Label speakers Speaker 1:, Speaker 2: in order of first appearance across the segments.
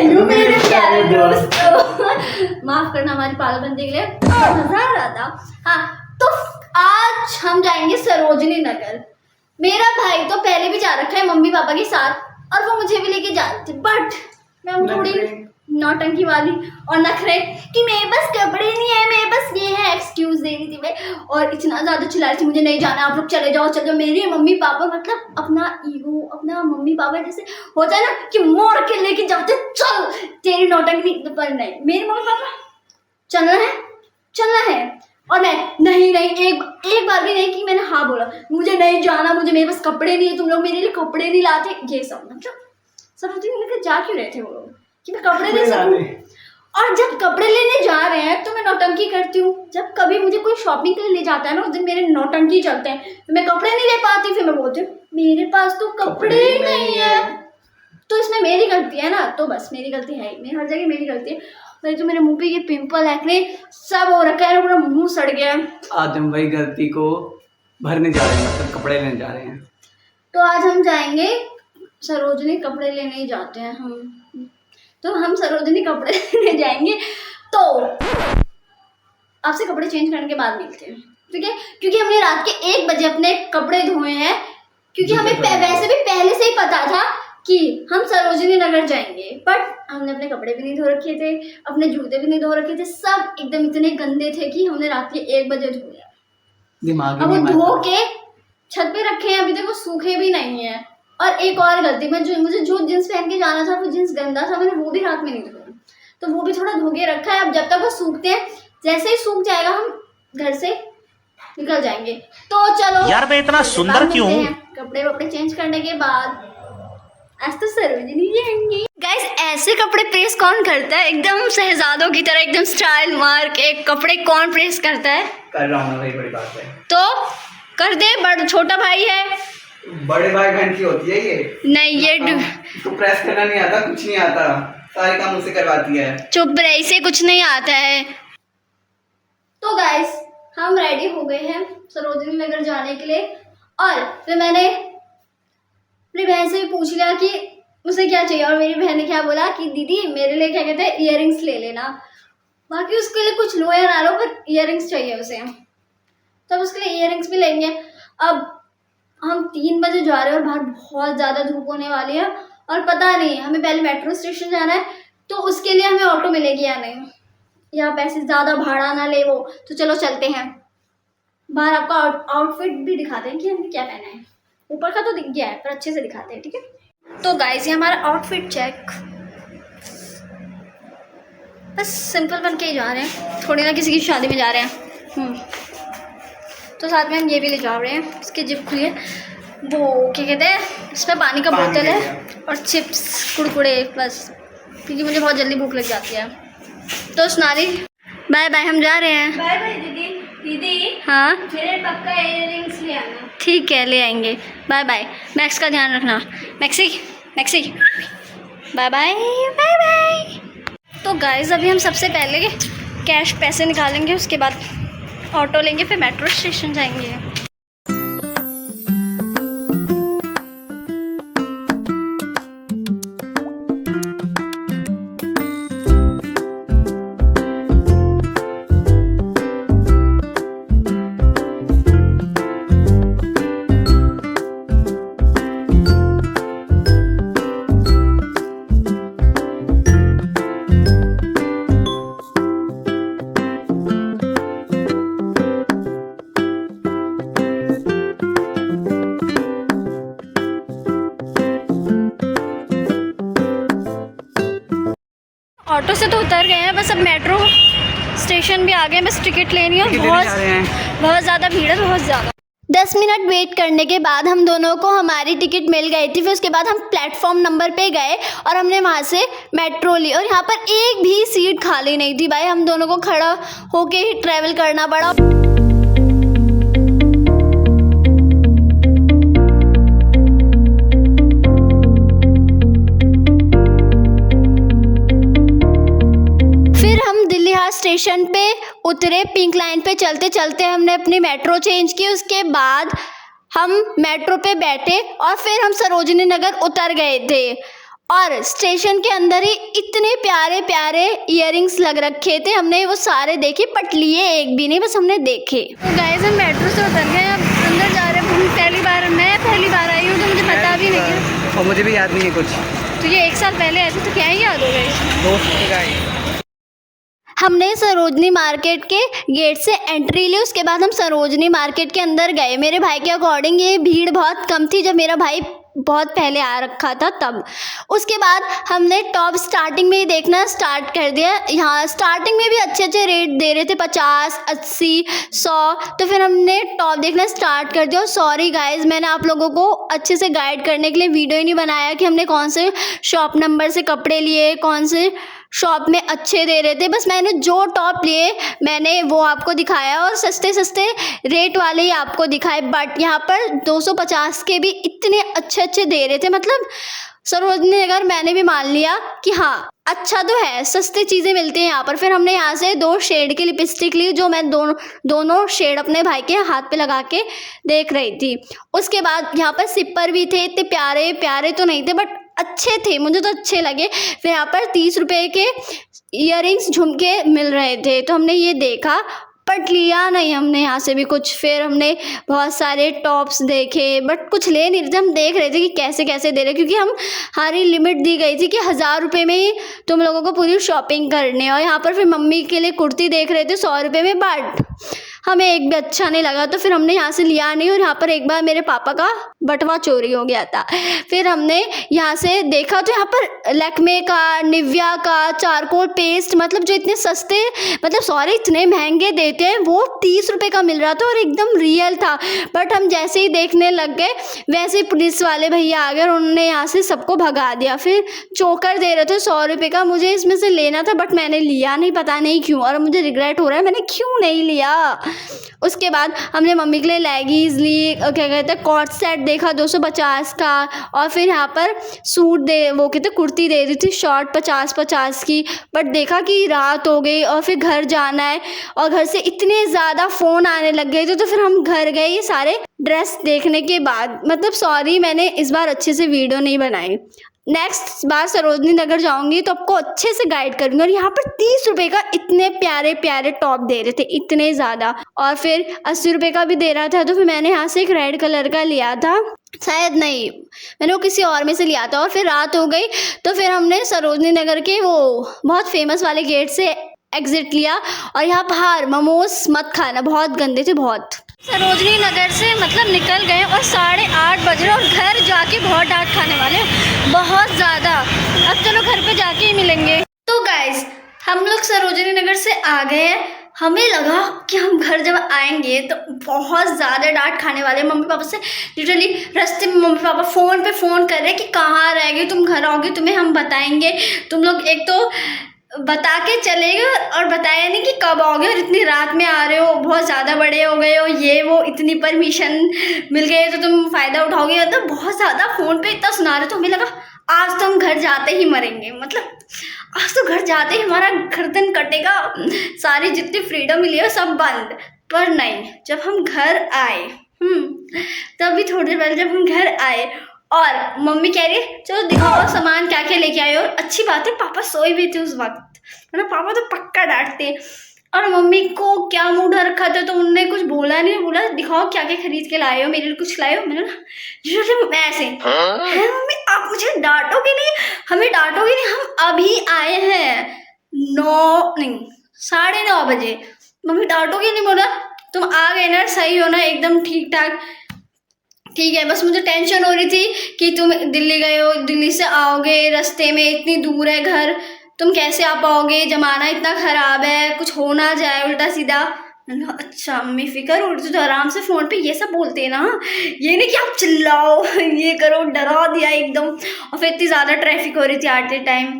Speaker 1: Hello मेरे प्यारे दोस्तों, माफ करना हमारी पागलबंदी के लिए, मजा आ रहा था। हाँ, तो आज हम जाएंगे सरोजनी नगर। मेरा भाई तो पहले भी जा रखा है मम्मी पापा के साथ और वो मुझे भी लेके जा रहे थे, बट मैं हूँ थोड़ी नौटंकी वाली और नखरे कि मेरे पास कपड़े नहीं है, मेरे पास ये है, एक्सक्यूज दे रही थी मैं। और इतना ज्यादा चिल्ला रही थी मुझे नहीं जाना, आप लोग चले जाओ चले जाओ। मेरे मम्मी पापा मतलब अपना ईगो, अपना मम्मी पापा जैसे होता है ना कि मोड़ के लेके जाते, चल तेरी नौटंकी पर नहीं। मेरे मम्मी पापा चलना है और मैं नहीं एक बार भी नहीं कि मैंने हाँ बोला, मुझे नहीं जाना, मुझे मेरे पास कपड़े नहीं है, तुम लोग मेरे लिए कपड़े नहीं लाते, ये सब मतलब सब लेकर जा क्यों रहे थे वो लोग कि मैं कपड़े ले सकूं। और जब कपड़े लेने जा रहे हैं तो मैं नौटंकी करती हूँ। जब कभी मुझे कोई शॉपिंग के लिए ले जाता है ना, उस दिन मेरे नौटंकी चलते हैं, तो मैं कपड़े नहीं ले पाती, फिर मैं बोलती हूँ मेरे पास तो कपड़े ही नहीं है। तो इसमें मेरी गलती है ना, तो बस मेरी गलती है, मेरी हर जगह मेरी गलती है। भाई तो मेरे मुंह पे ये पिंपल एक्ने सब हो रखा है, पूरा मुंह सड़ गया। आज
Speaker 2: हम वही गलती को भरने जा रहे हैं, मतलब कपड़े लेने जा रहे हैं।
Speaker 1: तो आज हम जाएंगे सरोजनी, कपड़े लेने ही जाते हैं हम सरोजनी कपड़े लेने जाएंगे। तो आपसे कपड़े चेंज करने के बाद मिलते हैं, ठीक है? क्योंकि हमने रात के 1 बजे अपने कपड़े धोए हैं, क्योंकि हमें वैसे भी पहले से ही पता था कि हम सरोजनी नगर जाएंगे, बट हमने अपने कपड़े भी नहीं धो रखे थे, अपने जूते भी नहीं धो रखे थे, सब एकदम इतने गंदे थे कि हमने रात के 1 बजे धोया।
Speaker 2: दिमाग
Speaker 1: अब वो धो के छत पे रखे हैं, अभी तक वो सूखे भी नहीं है। और एक और गलती, मुझे जो जींस पहन के जाना था वो जींस गंदा था, मैंने वो भी रात में नहीं धोया, तो वो भी थोड़ा धो के रखा है। अब जब तक वो सूखते हैं, जैसे ही सूख जाएगा हम घर से निकल जाएंगे। तो चलो
Speaker 3: यार मैं इतना सुंदर क्यों हूँ?
Speaker 1: कपड़े वपड़े चेंज करने के बाद आज तो सरोजनी जाएंगे। गाइस, ऐसे कपड़े प्रेस कौन करता है? एकदम शहजादों की तरह एकदम स्टाइल मार के कपड़े कौन प्रेस करता है?
Speaker 2: कर रहा हूँ, वही बड़ी बात है।
Speaker 1: तो कर दे, बड़ा छोटा भाई है,
Speaker 2: बड़े भाई बहन की होती है ये।
Speaker 1: नहीं ये
Speaker 2: तो प्रेस करना नहीं आता, कुछ नहीं आता, सारे काम मुझसे करवाती है।
Speaker 1: चुप रही से, कुछ नहीं आता है। तो गाइस, हम रेडी हो गए हैं सरोजनी नगर जाने के लिए। और फिर मैंने अपनी बहन से भी पूछ लिया कि उसे क्या चाहिए, और मेरी बहन ने क्या बोला कि दीदी मेरे लिए क्या कहते हैं इयररिंग्स ले लेना। बाकी उसके लिए कुछ लो या ना लो, पर इयररिंग्स चाहिए उसे, तब उसके लिए इयररिंग्स भी लेंगे। अब हम 3 बजे जा रहे हैं और बाहर बहुत ज़्यादा धूप होने वाली है, और पता नहीं हमें पहले मेट्रो स्टेशन जाना है, तो उसके लिए हमें ऑटो मिलेगी या नहीं, या पैसे ज़्यादा भाड़ा ना ले वो। तो चलो चलते हैं बाहर। आपका आउटफिट भी दिखाते हैं कि हमने क्या पहना है। ऊपर का तो दिख गया है, पर अच्छे से दिखाते हैं, ठीक है? तो गाइस, ये हमारा आउटफिट चेक, बस सिंपल बन के ही जा रहे हैं, थोड़ी ना किसी की शादी में जा रहे हैं। तो साथ में हम ये भी ले जा रहे हैं, इसकी जिप खुली है, वो क्या कहते हैं, इसमें पानी का बोतल है और चिप्स कुरकुरे, बस, क्योंकि मुझे बहुत जल्दी भूख लग जाती है। तो सुनारी, बाय बाय, हम जा रहे हैं। बाय बाय दीदी। दीदी हाँ, मेरे पक्का इयररिंग्स ले आना। ठीक है, ले आएंगे। Bye bye. मैक्स का ध्यान रखना। Maxi bye bye bye bye. तो गाइस, अभी हम सबसे पहले कैश पैसे निकालेंगे, उसके बाद ऑटो लेंगे, फिर मेट्रो स्टेशन जाएंगे। ऑटो से तो उतर गए हैं, बस अब मेट्रो स्टेशन भी आ गए हैं, बस टिकट लेनी है। बहुत ज़्यादा भीड़ है, बहुत ज़्यादा। 10 मिनट वेट करने के बाद हम दोनों को हमारी टिकट मिल गई थी। फिर उसके बाद हम प्लेटफॉर्म नंबर पे गए और हमने वहाँ से मेट्रो ली, और यहाँ पर एक भी सीट खाली नहीं थी भाई, हम दोनों को खड़ा होके ही ट्रैवल करना पड़ा। स्टेशन पे उतरे, पिंक लाइन पे चलते चलते हमने अपनी मेट्रो चेंज की। उसके बाद हम मेट्रो पे बैठे और फिर हम सरोजनी नगर उतर गए थे। और स्टेशन के अंदर ही इतने प्यारे प्यारे इयररिंग्स लग रखे थे, हमने वो सारे देखे बट लिए एक भी नहीं, बस हमने देखे। तो गाइस हम मेट्रो से उतर गए, अब अंदर जा रहे हैं। मैं पहली बार आई हूँ तो मुझे पता भी नहीं है
Speaker 2: और मुझे भी याद नहीं है कुछ।
Speaker 1: तो ये 1 साल पहले ऐसे तो क्या ही याद हो गए।
Speaker 2: दोस्त का ही।
Speaker 1: हमने सरोजनी मार्केट के गेट से एंट्री ली, उसके बाद हम सरोजनी मार्केट के अंदर गए। मेरे भाई के अकॉर्डिंग ये भीड़ बहुत कम थी, जब मेरा भाई बहुत पहले आ रखा था तब। उसके बाद हमने टॉप स्टार्टिंग में ही देखना स्टार्ट कर दिया। यहाँ स्टार्टिंग में भी अच्छे अच्छे रेट दे रहे थे, 50, 80, 100। तो फिर हमने टॉप देखना स्टार्ट कर दिया। सॉरी गाइज, मैंने आप लोगों को अच्छे से गाइड करने के लिए वीडियो ही नहीं बनाया कि हमने कौन से शॉप नंबर से कपड़े लिए, कौन से शॉप में अच्छे दे रहे थे। बस मैंने जो टॉप लिए मैंने वो आपको दिखाया और सस्ते सस्ते रेट वाले ही आपको दिखाए। बट यहाँ पर 250 के भी इतने अच्छे अच्छे दे रहे थे, मतलब सरोजनी नगर मैंने भी मान लिया कि हाँ अच्छा तो है, सस्ते चीज़ें मिलती हैं यहाँ पर। फिर हमने यहाँ से 2 शेड की लिपस्टिक ली, जो मैं दोनों शेड अपने भाई के हाथ पे लगा के देख रही थी। उसके बाद यहाँ पर सिपर भी थे, इतने प्यारे प्यारे तो नहीं थे बट अच्छे थे, मुझे तो अच्छे लगे। फिर यहाँ पर 30 रुपए के इयररिंग्स झुमके मिल रहे थे, तो हमने ये देखा बट लिया नहीं हमने यहाँ से भी कुछ। फिर हमने बहुत सारे टॉप्स देखे बट कुछ ले नहीं रहे थे, हम देख रहे थे कि कैसे कैसे दे रहे, क्योंकि हमारी लिमिट दी गई थी कि 1000 रुपये में ही तुम लोगों को पूरी शॉपिंग करनी है। और यहाँ पर फिर मम्मी के लिए कुर्ती देख रहे थे 100 रुपये में, बट हमें एक भी अच्छा नहीं लगा तो फिर हमने यहाँ से लिया नहीं। और यहाँ पर एक बार मेरे पापा का बटवा चोरी हो गया था। फिर हमने यहाँ से देखा तो यहाँ पर लैक्मे का, निविया का चारकोल पेस्ट, मतलब जो इतने सस्ते, मतलब सॉरी इतने महंगे देते हैं, वो 30 रुपये का मिल रहा था और एकदम रियल था। बट हम जैसे ही देखने लग गए वैसे ही पुलिस वाले भैया आ गए और उन्होंने यहाँ से सबको भगा दिया। फिर चोकर दे रहे थे 100 रुपये का, मुझे इसमें से लेना था बट मैंने लिया नहीं, पता नहीं क्यों, और मुझे रिग्रेट हो रहा है मैंने क्यों नहीं लिया। उसके बाद हमने मम्मी के लिए लेगीज ली, क्या कहते हैं कॉट सेट देखा 250 का। और फिर यहाँ पर सूट वो कहते कुर्ती दे दी थी शॉर्ट 50-50 की। बट देखा कि रात हो गई और फिर घर जाना है और घर से इतने ज़्यादा फ़ोन आने लग गए थे, तो फिर हम घर गए ये सारे ड्रेस देखने के बाद। मतलब सॉरी मैंने इस बार अच्छे से वीडियो नहीं बनाई, नेक्स्ट बार सरोजनी नगर जाऊंगी तो आपको अच्छे से गाइड करूंगी। और यहाँ पर 30 रुपये का इतने प्यारे प्यारे टॉप दे रहे थे, इतने ज़्यादा। और फिर 80 रुपये का भी दे रहा था, तो फिर मैंने यहाँ से एक रेड कलर का लिया था, शायद नहीं मैंने वो किसी और में से लिया था। और फिर रात हो गई तो फिर हमने सरोजनी नगर के वो बहुत फेमस वाले गेट से एग्जिट लिया। और यहाँ बाहर मोमोज मत खाना, बहुत गंदे थे बहुत। सरोजनी नगर से मतलब निकल गए और 8:30 बज रहे और घर जाके बहुत डांट खाने वाले बहुत ज़्यादा। अब चलो घर पे जाके ही मिलेंगे। तो गाइज हम लोग सरोजनी नगर से आ गए हैं। हमें लगा कि हम घर जब आएंगे तो बहुत ज़्यादा डांट खाने वाले मम्मी पापा से। लिटरली रास्ते में मम्मी पापा फ़ोन पे फ़ोन कर रहे कि कहाँ रह गए तुम, घर आओगे तुम्हें हम बताएंगे। तुम लोग एक तो बता के चले गए और बताया नहीं कि कब आओगे और इतनी रात में आ रहे हो, बहुत ज़्यादा बड़े हो गए हो, ये वो इतनी परमिशन मिल गई तो तुम फ़ायदा उठाओगे। मतलब बहुत ज़्यादा फ़ोन पे इतना सुना रहे, तो हमें लगा आज तो हम घर जाते ही मरेंगे, मतलब आज तो घर जाते ही हमारा गर्दन कटेगा, सारी जितनी फ्रीडम मिली है सब बंद। पर नहीं, जब हम घर आए तभी थोड़ी देर पहले जब हम घर आए और मम्मी कह रही है चलो दिखाओ सामान क्या क्या लेके आए हो। और अच्छी बात है पापा सोए भी थे उस वक्त, वरना पापा तो पक्का डांटते। और मम्मी को क्या मूड रखा था तो उनने कुछ बोला नहीं, बोला दिखाओ क्या क्या खरीद के लाए हो, मेरे लिए कुछ लाए हो। मैंने ना ऐसे है मम्मी आप मुझे डांटोगे नहीं, हमें डांटोगे नहीं, हम अभी आए हैं 9:30 बजे, मम्मी डांटोगे नहीं। बोला तुम आ गए ना, सही हो ना, एकदम ठीक ठाक, ठीक है। बस मुझे टेंशन हो रही थी कि तुम दिल्ली गए हो, दिल्ली से आओगे, रास्ते में इतनी दूर है घर, तुम कैसे आ पाओगे, जमाना इतना ख़राब है, कुछ हो ना जाए उल्टा सीधा। अच्छा मम्मी फिक्र हो रही थी तो आराम से फ़ोन पे ये सब बोलते हैं ना, ये नहीं कि आप चिल्लाओ ये करो, डरा दिया एकदम। और फिर इतनी ज़्यादा ट्रैफिक हो रही थी आते टाइम,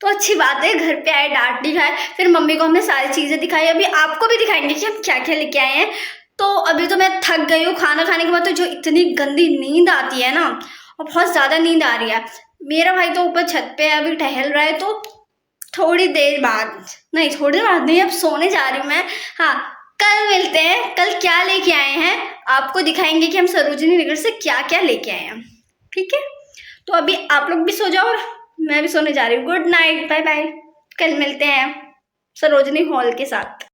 Speaker 1: तो अच्छी बात है घर पे आए, डांट दिखाए। फिर मम्मी को हमने सारी चीज़ें दिखाई, अभी आपको भी दिखाएंगे कि हम क्या क्या लेके आए हैं। तो अभी तो मैं थक गई हूँ, खाना खाने के बाद तो जो इतनी गंदी नींद आती है ना, और बहुत ज़्यादा नींद आ रही है। मेरा भाई तो ऊपर छत पे अभी टहल रहा है, तो थोड़ी देर बाद नहीं, अब सोने जा रही हूँ मैं। हाँ कल मिलते हैं, कल क्या लेके आए हैं आपको दिखाएंगे कि हम सरोजनी नगर से क्या क्या लेके आए हैं, ठीक है। तो अभी आप लोग भी सो जाओ और मैं भी सोने जा रही हूँ। Good night, bye bye. कल मिलते हैं सरोजनी हॉल के साथ।